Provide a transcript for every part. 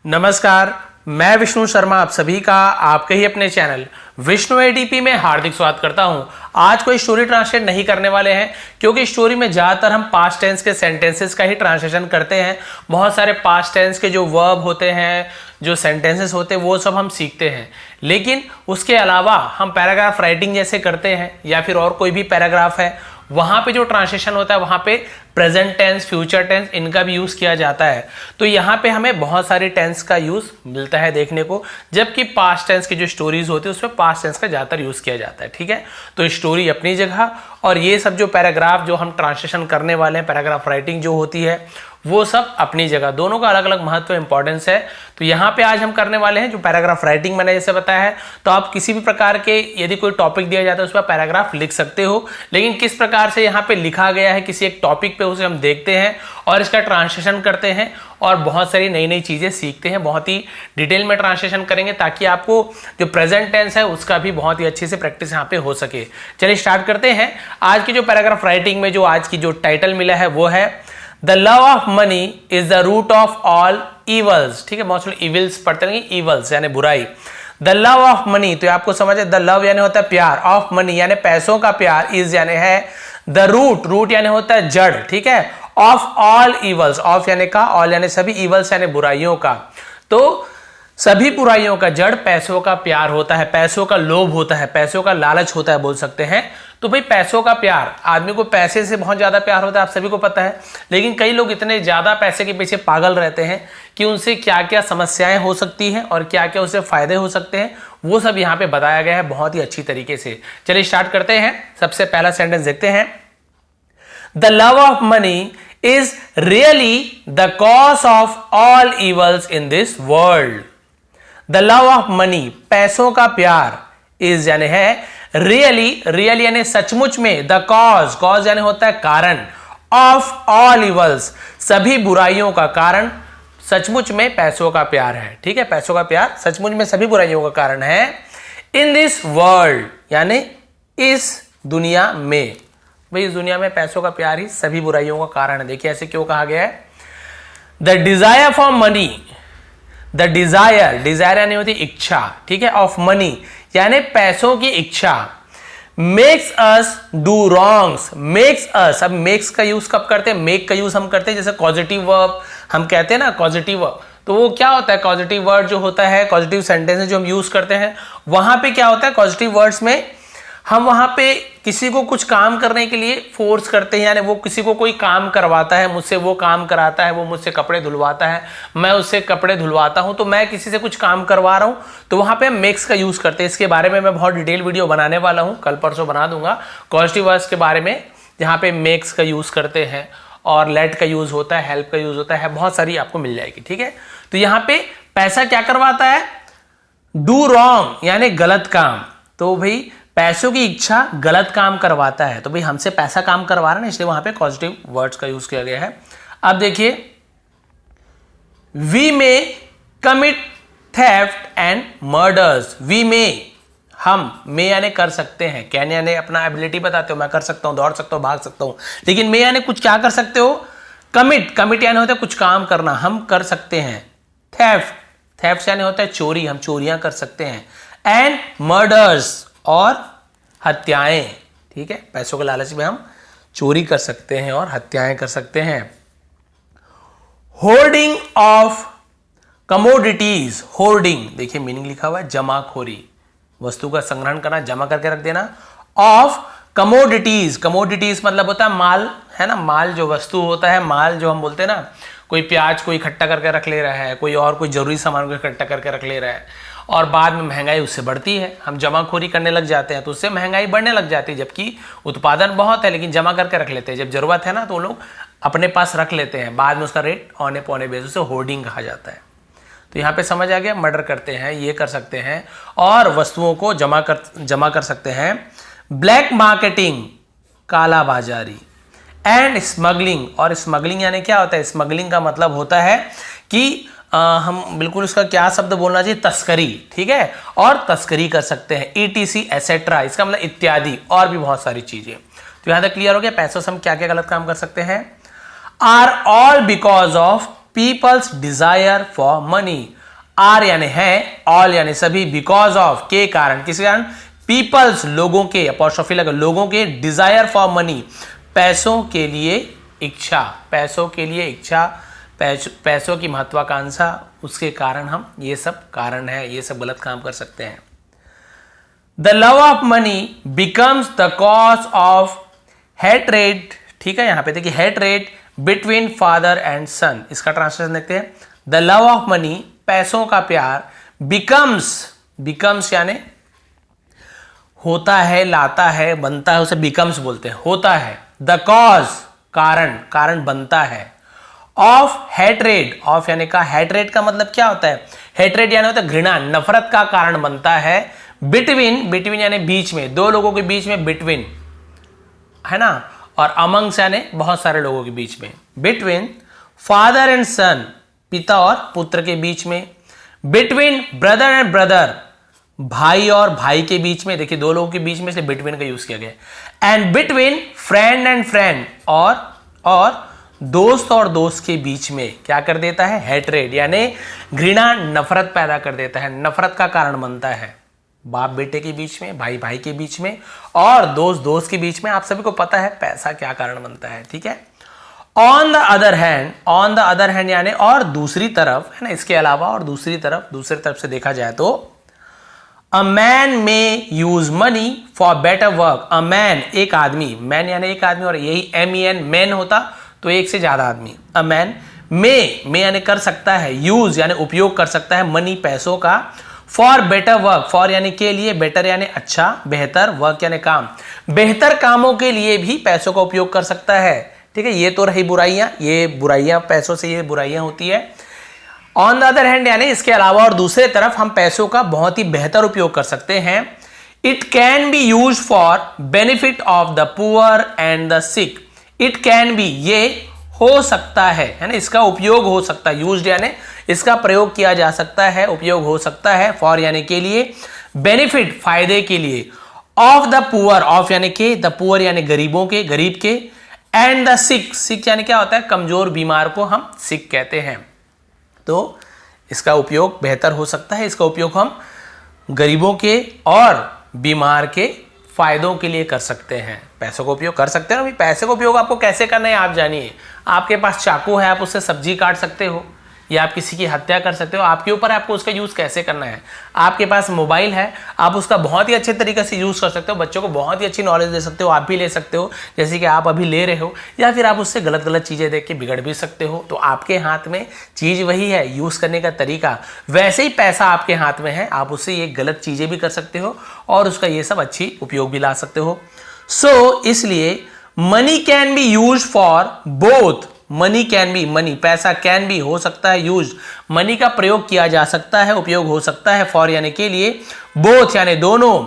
नमस्कार, मैं विष्णु शर्मा आप सभी का आपके ही अपने चैनल विष्णु एडीपी में हार्दिक स्वागत करता हूं। आज कोई स्टोरी ट्रांसलेट नहीं करने वाले हैं क्योंकि स्टोरी में ज़्यादातर हम पास्ट टेंस के सेंटेंसेस का ही ट्रांसलेशन करते हैं। बहुत सारे पास्ट टेंस के जो वर्ब होते हैं, जो सेंटेंसेस होते हैं, वो सब हम सीखते हैं। लेकिन उसके अलावा हम पैराग्राफ राइटिंग जैसे करते हैं या फिर और कोई भी पैराग्राफ है, वहां पे जो ट्रांसलेशन होता है वहां पे प्रेजेंट टेंस, फ्यूचर टेंस, इनका भी यूज किया जाता है। तो यहाँ पे हमें बहुत सारी टेंस का यूज मिलता है देखने को, जबकि पास्ट टेंस की जो स्टोरीज होती है उसमें पास्ट टेंस का ज्यादातर यूज किया जाता है। ठीक है, तो स्टोरी अपनी जगह और ये सब जो पैराग्राफ जो हम ट्रांसलेशन करने वाले हैं, पैराग्राफ राइटिंग जो होती है, वो सब अपनी जगह। दोनों का अलग अलग महत्व इंपॉर्टेंस है। तो यहाँ पे आज हम करने वाले हैं जो पैराग्राफ राइटिंग मैंने जैसे बताया है। तो आप किसी भी प्रकार के यदि कोई टॉपिक दिया जाता है उस पर पैराग्राफ लिख सकते हो, लेकिन किस प्रकार से यहाँ पे लिखा गया है किसी एक टॉपिक पे, उसे हम देखते हैं और इसका ट्रांसलेशन करते हैं और बहुत सारी नई नई चीजें सीखते हैं। बहुत ही डिटेल में ट्रांसलेशन करेंगे ताकि आपको जो प्रेजेंट टेंस है उसका भी बहुत ही अच्छे से प्रैक्टिस यहाँ पे हो सके। चलिए स्टार्ट करते हैं। आज की जो पैराग्राफ राइटिंग में जो आज की जो टाइटल मिला है वो है the love of money is the root of all evils. ठीक है, बहुत सारे इविल्स पढ़ते हैं, इवल्स यानी बुराई। द लव ऑफ मनी, तो आपको समझ है, द लव यानी होता है प्यार, ऑफ मनी यानी पैसों का प्यार, इज यानी है, द रूट, रूट यानी होता है जड़, ठीक है, ऑफ ऑल इवल्स, ऑफ यानी का, ऑल यानी सभी, इवल्स यानी बुराइयों का। तो सभी बुराइयों का जड़ पैसों का प्यार होता है, पैसों का लोभ होता है, पैसों का लालच होता है, बोल सकते हैं। तो भाई पैसों का प्यार, आदमी को पैसे से बहुत ज्यादा प्यार होता है, आप सभी को पता है। लेकिन कई लोग इतने ज्यादा पैसे के पीछे पागल रहते हैं कि उनसे क्या क्या समस्याएं हो सकती हैं और क्या क्या उससे फायदे हो सकते हैं, वो सब यहाँ पे बताया गया है बहुत ही अच्छी तरीके से। चलिए स्टार्ट करते हैं। सबसे पहला सेंटेंस देखते हैं। The love of money is really the cause of all evils in this world. The love of money, पैसों का प्यार, is यानी है, really, really यानी सचमुच में, the cause, cause यानी होता है कारण, of all evils, सभी बुराइयों का कारण, सचमुच में पैसों का प्यार है। ठीक है, पैसों का प्यार सचमुच में सभी बुराइयों का कारण है। In this world यानी इस दुनिया में, भाई इस दुनिया में पैसों का प्यार ही सभी बुराइयों का कारण है। देखिए ऐसे क्यों कहा गया है। The desire for money, the desire, desire यानी होती इच्छा, ठीक है, ऑफ मनी यानी पैसों की इच्छा, makes us do wrongs, makes us, अब मेक्स का यूज कब करते हैं, मेक का यूज हम करते हैं जैसे कॉजेटिव वर्ब हम कहते हैं ना, कॉजेटिव वर्ब। तो वो क्या होता है, पॉजिटिव वर्ड जो होता है, पॉजिटिव सेंटेंस जो हम यूज करते हैं, वहां पे क्या होता है, पॉजिटिव वर्ड्स में हम वहां पे किसी को कुछ काम करने के लिए फोर्स करते हैं, यानी वो किसी को कोई काम करवाता है, मुझसे वो काम कराता है, वो मुझसे कपड़े धुलवाता है, मैं उससे कपड़े धुलवाता हूं, तो मैं किसी से कुछ काम करवा रहा हूं, तो वहां पे हम मेक्स का यूज करते हैं। इसके बारे में मैं बहुत डिटेल वीडियो बनाने वाला हूं, कल परसों बना दूंगा, पॉजिटिव वर्ड्स के बारे में, जहां पे मेक्स का यूज करते हैं और लेट का यूज होता है, हेल्प का यूज होता है, बहुत सारी आपको मिल जाएगी। ठीक है, तो यहाँ पे पैसा क्या करवाता है, डू रॉन्ग यानी गलत काम। तो भाई पैसों की इच्छा गलत काम करवाता है, तो भाई हमसे पैसा काम करवा रहा है ना, इसलिए वहां पे पॉजिटिव वर्ड्स का यूज किया गया है। अब देखिए, we may commit theft and murders, we may, हम, मे यानी कर सकते हैं, कैन यानी अपना एबिलिटी बताते हो, मैं कर सकता हूं, दौड़ सकता हूं, भाग सकता हूं, लेकिन मे यानी कुछ क्या कर सकते हो, कमिट, कमिट यानी होता है कुछ काम करना, हम कर सकते हैं। थेफ्ट, थेफ्ट यानी होता है चोरी, हम चोरियां कर सकते हैं। एंड मर्डर्स और हत्याएं, ठीक है, पैसों के लालच में हम चोरी कर सकते हैं और हत्याएं कर सकते हैं। होर्डिंग ऑफ कमोडिटीज, होर्डिंग देखिए मीनिंग लिखा हुआ है, जमाखोरी, वस्तु का संग्रहण करना, जमा करके रख देना। ऑफ कमोडिटीज, कमोडिटीज मतलब होता है माल, है ना, माल जो वस्तु होता है, माल जो हम बोलते हैं ना, कोई प्याज को इकट्ठा करके रख ले रहा है, कोई और कोई जरूरी सामान को इकट्ठा करके रख ले रहा है और बाद में महंगाई उससे बढ़ती है, हम जमाखोरी करने लग जाते हैं तो उससे महंगाई बढ़ने लग जाती है, जबकि उत्पादन बहुत है लेकिन जमा करके रख लेते हैं, जब जरूरत है ना तो लोग अपने पास रख लेते हैं, बाद में उसका रेट औने पौने बेस, उसे होर्डिंग कहा जाता है। तो यहाँ पे समझ आ गया, मर्डर करते हैं, ये कर सकते हैं और वस्तुओं को जमा कर सकते हैं। ब्लैक मार्केटिंग, काला बाजारी, एंड स्मगलिंग, और स्मगलिंग यानी क्या होता है, स्मगलिंग का मतलब होता है कि हम बिल्कुल उसका क्या शब्द बोलना चाहिए, तस्करी, ठीक है, और तस्करी कर सकते हैं, ETC एसेट्रा, इसका मतलब इत्यादि और भी बहुत सारी चीजें। तो यहां तक क्लियर हो गया, पैसों से हम क्या क्या गलत काम कर सकते हैं। Are all because of people's desire for money. Are यानी है, ऑल यानी सभी, बिकॉज ऑफ के कारण, किसी कारण, पीपल्स लोगों के, अपॉस्ट्रोफी लगा, लोगों के, डिजायर फॉर मनी पैसों के लिए इच्छा, पैसों के लिए इच्छा, पैसों की महत्वाकांक्षा, उसके कारण हम, ये सब कारण है, ये सब गलत काम कर सकते हैं। The love of money becomes the cause of hatred, ठीक है, यहां पे देखिए हेट्रेड बिटवीन फादर एंड सन, इसका ट्रांसलेशन देखते हैं। द लव ऑफ मनी पैसों का प्यार, बिकम्स यानी होता है, लाता है, बनता है, उसे बिकम्स बोलते हैं, होता है। द कॉज कारण बनता है। ऑफ हेट्रेड, ऑफ यानी का, हेट्रेड का मतलब क्या होता है? हेट्रेड यानी होता है घृणा, नफरत का कारण बनता है। बिटवीन यानी बीच में, दो लोगों के बीच में बिटवीन है ना, और अमंग्स यानी बहुत सारे लोगों के बीच में। बिटवीन फादर एंड सन, पिता और पुत्र के बीच में। बिटवीन ब्रदर एंड ब्रदर, भाई और भाई के बीच में, देखिए दो लोगों के बीच में, इसलिए बिटवीन का यूज किया गया। And between friend and friend, और दोस्त और दोस्त के बीच में क्या कर देता है? हेट्रेड यानी घृणा, नफरत पैदा कर देता है, नफरत का कारण बनता है। बाप बेटे के बीच में, भाई भाई के बीच में, और दोस्त दोस्त के बीच में। आप सभी को पता है पैसा क्या कारण बनता है, ठीक है। ऑन द अदर हैंड यानी और दूसरी तरफ, है ना, इसके अलावा और दूसरी तरफ से देखा जाए तो अ मैन में use money for better work. A man एक आदमी, मैन यानी एक आदमी, और यही MEN मैन होता तो एक से ज्यादा आदमी। अ मैन में यानी कर सकता है, यूज यानी उपयोग कर सकता है, मनी पैसों का, फॉर बेटर वर्क, फॉर यानी के लिए, बेटर यानी अच्छा, बेहतर, वर्क यानी काम, बेहतर कामों के लिए भी पैसों का उपयोग कर सकता है, ठीक है। ये तो रही बुराइयां, ये बुराइयां, पैसों से ये बुराइयां होती है। ऑन द अदर हैंड यानी इसके अलावा और दूसरे तरफ हम पैसों का बहुत ही बेहतर उपयोग कर सकते हैं। It can be use for benefit of the poor and the sick. It can be, ये हो सकता है ना, इसका उपयोग हो सकता है, यूज्ड यानी इसका प्रयोग किया जा सकता है, उपयोग हो सकता है, फॉर यानी के लिए, बेनिफिट फायदे के लिए, ऑफ द पुअर, ऑफ यानी के, द पुअर यानी गरीबों के, गरीब के, एंड द सिक यानी क्या होता है? कमजोर, बीमार को हम सिक कहते हैं। तो इसका उपयोग बेहतर हो सकता है, इसका उपयोग हम गरीबों के और बीमार के फायदों के लिए कर सकते हैं, पैसों का उपयोग कर सकते हैं। अभी पैसे का उपयोग आपको कैसे करना है आप जानिए। आपके पास चाकू है, आप उससे सब्जी काट सकते हो, या आप किसी की हत्या कर सकते हो, आपके ऊपर है आपको उसका यूज कैसे करना है। आपके पास मोबाइल है, आप उसका बहुत ही अच्छे तरीके से यूज कर सकते हो, बच्चों को बहुत ही अच्छी नॉलेज दे सकते हो, आप भी ले सकते हो जैसे कि आप अभी ले रहे हो, या फिर आप उससे गलत गलत चीजें देख के बिगड़ भी सकते हो। तो आपके हाथ में चीज वही है, यूज करने का तरीका। वैसे ही पैसा आपके हाथ में है, आप उससे ये गलत चीजें भी कर सकते हो और उसका ये सब अच्छी उपयोग भी ला सकते हो। सो इसलिए money can be use for both, money can be, money पैसा, कैन बी हो सकता है, यूज मनी का प्रयोग किया जा सकता है, उपयोग हो सकता है, फॉर यानी के लिए, बोथ यानी दोनों,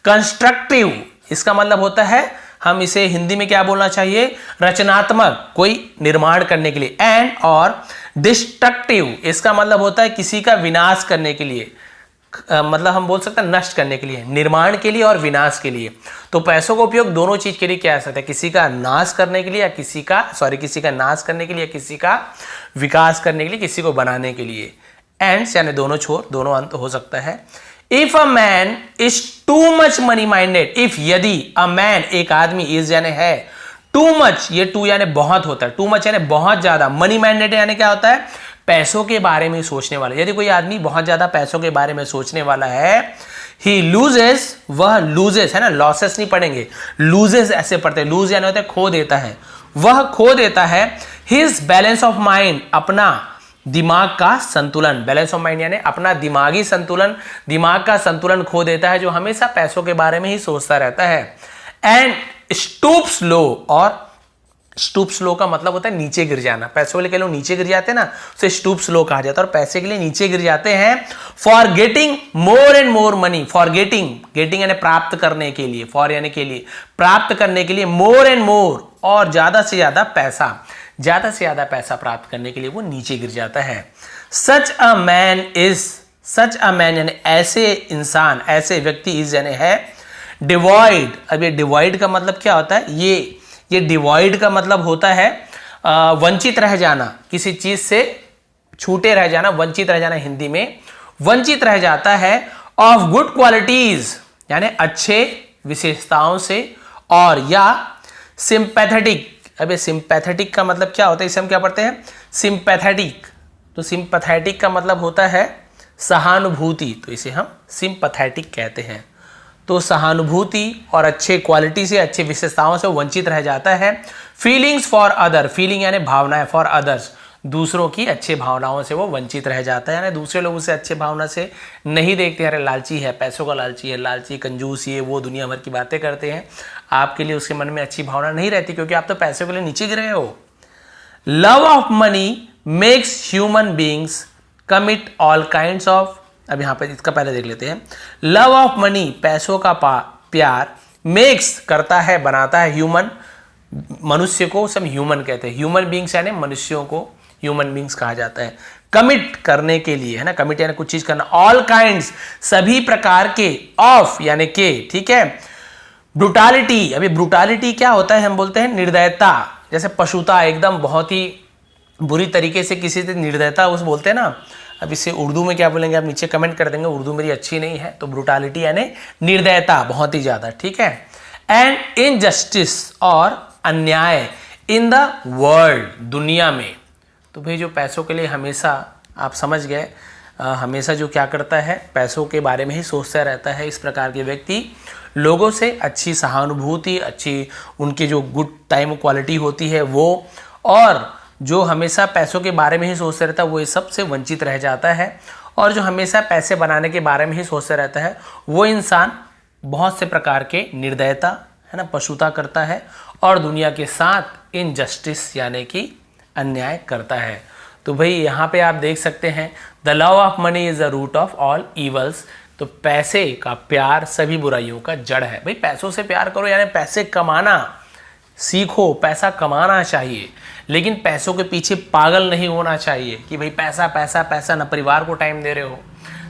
कंस्ट्रक्टिव इसका मतलब होता है, हम इसे हिंदी में क्या बोलना चाहिए? रचनात्मक, कोई निर्माण करने के लिए, एंड और डिस्ट्रक्टिव इसका मतलब होता है किसी का विनाश करने के लिए, मतलब हम बोल सकते हैं नष्ट करने के लिए, निर्माण के लिए और विनाश के लिए। तो पैसों का उपयोग दोनों चीज के लिए किया जा सकता है, किसी का नाश करने के लिए या किसी का नाश करने के लिए, किसी का विकास करने के लिए, किसी को बनाने के लिए। एंड्स यानी दोनों छोर, दोनों अंत हो सकता है। If a man is too much money minded, if यदि, अ मैन एक आदमी, इज यानी है, टू मच, ये टू यानी बहुत होता है, टू मच यानी बहुत ज्यादा, मनी माइंडेड यानी क्या होता है? पैसों के बारे में सोचने वाला। यदि कोई आदमी बहुत ज्यादा पैसों के बारे में सोचने वाला है, ही लूजेस, वह लूजेस, है ना, लॉसेस नहीं पढ़ेंगे, लूजेस ऐसे पढ़ते हैं, लूज यानी होता है खो देता है, वह खो देता है हिज बैलेंस ऑफ माइंड, अपना दिमाग का संतुलन, बैलेंस ऑफ माइंड यानी अपना दिमागी संतुलन, दिमाग का संतुलन खो देता है, जो हमेशा पैसों के बारे में ही सोचता रहता है। एंड स्टूप्स लो, और स्टूप्स लो का मतलब होता है नीचे गिर जाना, पैसों के लिए लोग नीचे गिर जाते हैं ना, उसे स्टूप्स लो कहा जाता है, और पैसे के लिए नीचे गिर जाते हैं। For getting more and more money, for getting, getting यानी प्राप्त करने के लिए, फॉर यानी के लिए, प्राप्त करने के लिए, मोर एंड मोर और ज्यादा से ज्यादा पैसा प्राप्त करने के लिए वो नीचे गिर जाता है। सच अ मैन यानी ऐसे इंसान, ऐसे व्यक्ति, इज यानी है, डिवॉइड। अब ये डिवॉइड का मतलब क्या होता है? ये डिवॉइड का मतलब होता है वंचित रह जाना, किसी चीज से छूटे रह जाना, वंचित रह जाना हिंदी में, वंचित रह जाता है ऑफ गुड क्वालिटीज यानी अच्छे विशेषताओं से, और या सिंपैथेटिक। अबे सिंपैथेटिक का मतलब क्या होता है, इसे हम क्या पढ़ते हैं, सिंपैथेटिक। तो सिंपैथेटिक का मतलब होता है सहानुभूति, तो इसे हम सिंपैथेटिक कहते हैं। तो सहानुभूति और अच्छे क्वालिटी से, अच्छे विशेषताओं से वंचित रह जाता है। फीलिंग्स फॉर अदर, फीलिंग यानी भावनाएं, फॉर अदर्स दूसरों की अच्छे भावनाओं से वो वंचित रह जाता है, यानी दूसरे लोग उसे अच्छे भावना से नहीं देखते। अरे लालची है, पैसों का लालची है, लालची कंजूस, ये वो दुनिया भर की बातें करते हैं, आपके लिए उसके मन में अच्छी भावना नहीं रहती, क्योंकि आप तो पैसों के लिए नीचे गिरे हो। Love of money makes human beings commit all kind of, अब यहां पर इसका पहले देख लेते हैं। लव ऑफ मनी, पैसों का प्यार, मेक्स करता है, बनाता है, ह्यूमन मनुष्य को, सब ह्यूमन कहते हैं, ह्यूमन बींग्स यानी मनुष्यों को ह्यूमन बींग्स कहा जाता है। कमिट करने के लिए, है ना, कमिट यानी कुछ चीज करना, ऑल काइंड्स सभी प्रकार के, ऑफ यानी के, ठीक है। ब्रूटालिटी, अभी ब्रूटालिटी क्या होता है, हम बोलते हैं निर्दयता, जैसे पशुता, एकदम बहुत ही बुरी तरीके से किसी से निर्दयता उस बोलते हैं ना। अब इसे उर्दू में क्या बोलेंगे आप नीचे कमेंट कर देंगे, उर्दू मेरी अच्छी नहीं है। तो ब्रूटालिटी यानी निर्दयता, बहुत ही ज्यादा, ठीक है। एंड इनजस्टिस और अन्याय इन द वर्ल्ड, दुनिया में। तो भाई जो पैसों के लिए हमेशा, आप समझ गए, हमेशा जो क्या करता है, पैसों के बारे में ही सोचता रहता है, इस प्रकार के व्यक्ति लोगों से अच्छी सहानुभूति, अच्छी उनकी जो गुड टाइम क्वालिटी होती है वो, और जो हमेशा पैसों के बारे में ही सोचता रहता है वो इस सब से वंचित रह जाता है। और जो हमेशा पैसे बनाने के बारे में ही सोचता रहता है वो इंसान बहुत से प्रकार के निर्दयता, है ना, पशुता करता है, और दुनिया के साथ इनजस्टिस यानी कि अन्याय करता है। तो भाई यहाँ पे आप देख सकते हैं, the love of money is the root of all evils. तो पैसे का प्यार सभी बुराइयों का जड़ है। भाई पैसों से प्यार करो, यानी पैसे कमाना सीखो, पैसा कमाना चाहिए, लेकिन पैसों के पीछे पागल नहीं होना चाहिए कि भाई पैसा पैसा पैसा, ना परिवार को टाइम दे रहे हो,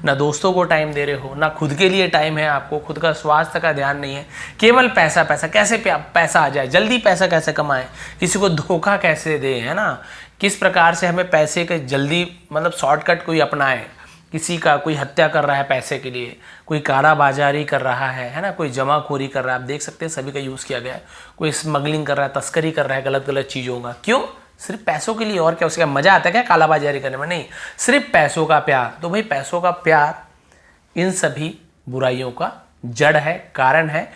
ना दोस्तों को टाइम दे रहे हो, ना खुद के लिए टाइम है आपको, खुद का स्वास्थ्य का ध्यान नहीं है, केवल पैसा पैसा। कैसे पैसा आ जाए, जल्दी पैसा कैसे कमाएं, किसी को धोखा कैसे दें, है ना, किस प्रकार से हमें पैसे के जल्दी, मतलब शॉर्टकट कोई अपनाए, किसी का कोई हत्या कर रहा है पैसे के लिए, कोई कालाबाजारी कर रहा है ना, कोई जमाखोरी कर रहा है, आप देख सकते हैं सभी का यूज़ किया गया है, कोई स्मगलिंग कर रहा है, तस्करी कर रहा है गलत गलत चीज़ों का, क्यों, सिर्फ पैसों के लिए। और क्या उसका मजा आता है क्या कालाबाजारी करने में, नहीं, सिर्फ पैसों का प्यार। तो भाई पैसों का प्यार इन सभी बुराइयों का जड़ है, कारण है।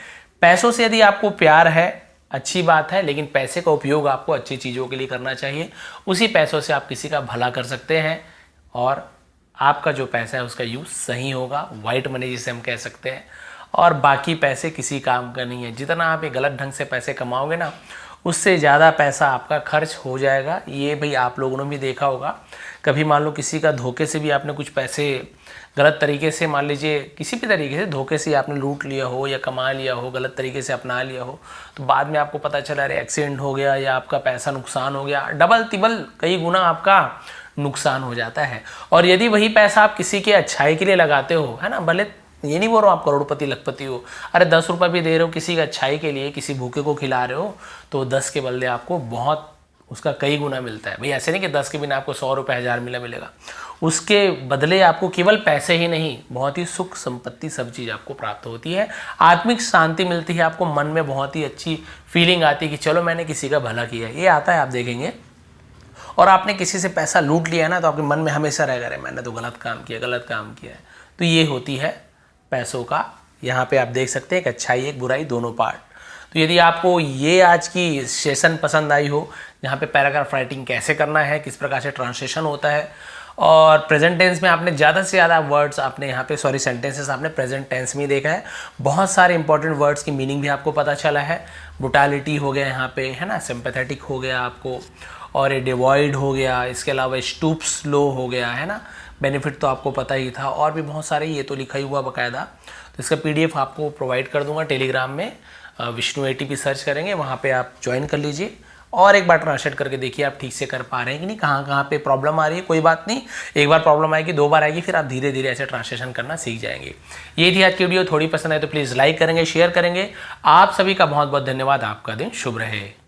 पैसों से यदि आपको प्यार है अच्छी बात है, लेकिन पैसे का उपयोग आपको अच्छी चीज़ों के लिए करना चाहिए। उसी पैसों से आप किसी का भला कर सकते हैं, और आपका जो पैसा है उसका यूज़ सही होगा, वाइट मनी जिसे हम कह सकते हैं। और बाकी पैसे किसी काम का नहीं है। जितना आप ये गलत ढंग से पैसे कमाओगे ना, उससे ज़्यादा पैसा आपका खर्च हो जाएगा। ये भाई आप लोगों ने भी देखा होगा, कभी मान लो किसी का धोखे से भी आपने कुछ पैसे गलत तरीके से, मान लीजिए किसी भी तरीके से धोखे से आपने लूट लिया हो या कमा लिया हो, गलत तरीके से अपना लिया हो, तो बाद में आपको पता चला अरे एक्सीडेंट हो गया या आपका पैसा नुकसान हो गया, डबल तिबल कई गुना आपका नुकसान हो जाता है। और यदि वही पैसा आप किसी के अच्छाई के लिए लगाते हो, है ना, भले ये नहीं बोल रहा हूँ आप करोड़पति लखपति हो, अरे 10 रुपये भी दे रहे हो किसी की अच्छाई के लिए, किसी भूखे को खिला रहे हो, तो 10 के बदले आपको बहुत उसका कई गुना मिलता है। भाई ऐसे नहीं कि 10 के बिना आपको 100 रुपये 1000 मिलेगा, उसके बदले आपको केवल पैसे ही नहीं, बहुत ही सुख संपत्ति सब चीज़ आपको प्राप्त होती है, आत्मिक शांति मिलती है, आपको मन में बहुत ही अच्छी फीलिंग आती है कि चलो मैंने किसी का भला किया, ये आता है आप देखेंगे। और आपने किसी से पैसा लूट लिया ना, तो आपके मन में हमेशा रहेगा अरे मैंने तो गलत काम किया, गलत काम किया है। तो ये होती है पैसों का, यहाँ पे आप देख सकते हैं एक अच्छाई एक बुराई दोनों पार्ट। तो यदि आपको ये आज की सेशन पसंद आई हो, जहाँ पे पैराग्राफ राइटिंग कैसे करना है, किस प्रकार से ट्रांसलेशन होता है, और प्रेजेंट टेंस में आपने ज़्यादा से ज़्यादा वर्ड्स आपने यहाँ पे सेंटेंसेस आपने प्रेजेंट टेंस में देखा है, बहुत सारे इंपॉर्टेंट वर्ड्स की मीनिंग भी आपको पता चला है। ब्रूटैलिटी हो गया यहाँ पे, है ना, सिंपैथेटिक हो गया आपको, और ये डिवॉइड हो गया, इसके अलावा स्टूप्स लो हो गया, है ना, बेनिफिट तो आपको पता ही था, और भी बहुत सारे ये तो लिखा ही हुआ बाकायदा। तो इसका PDF आपको प्रोवाइड कर दूंगा टेलीग्राम में, विष्णु ATP सर्च करेंगे, वहाँ पे आप ज्वाइन कर लीजिए, और एक बार ट्रांसलेट करके देखिए आप ठीक से कर पा रहे हैं कि नहीं, कहाँ कहाँ पे प्रॉब्लम आ रही है। कोई बात नहीं, एक बार प्रॉब्लम आएगी, 2 बार आएगी, फिर आप धीरे धीरे ऐसे ट्रांसलेशन करना सीख जाएंगे। ये थी आज की वीडियो, थोड़ी पसंद आए तो प्लीज़ लाइक करेंगे, शेयर करेंगे। आप सभी का बहुत बहुत धन्यवाद, आपका दिन शुभ रहे।